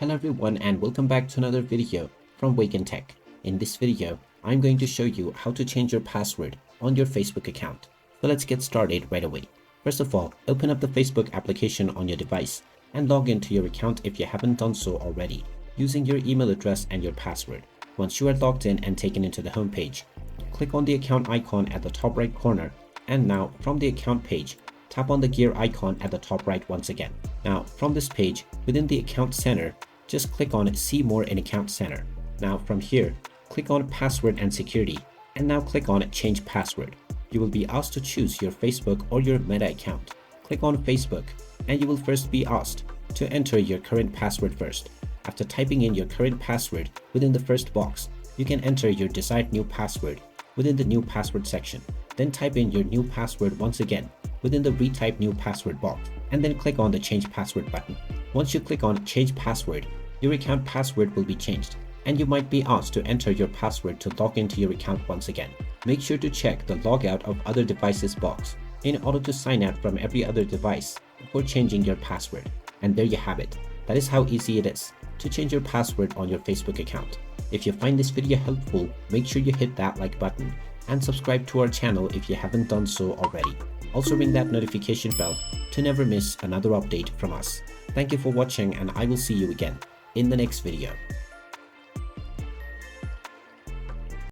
Hello everyone and welcome back to another video from Wake&Tech. In this video, I'm going to show you how to change your password on your Facebook account. So let's get started right away. First of all, open up the Facebook application on your device and log into your account if you haven't done so already, using your email address and your password. Once you are logged in and taken into the home page, click on the account icon at the top right corner, and now from the account page, tap on the gear icon at the top right once again. Now from this page, within the account center, just click on See More in Account Center. Now from here, click on Password and Security, and now click on Change Password. You will be asked to choose your Facebook or your Meta account. Click on Facebook, and you will first be asked to enter your current password first. After typing in your current password within the first box, you can enter your desired new password within the New Password section. Then type in your new password once again within the Retype New Password box, and then click on the Change Password button. Once you click on Change Password, your account password will be changed, and you might be asked to enter your password to log into your account once again. Make sure to check the Logout of Other Devices box in order to sign out from every other device before changing your password. And there you have it. That is how easy it is to change your password on your Facebook account. If you find this video helpful, make sure you hit that like button and subscribe to our channel if you haven't done so already. Also ring that notification bell to never miss another update from us. Thank you for watching, and I will see you again in the next video.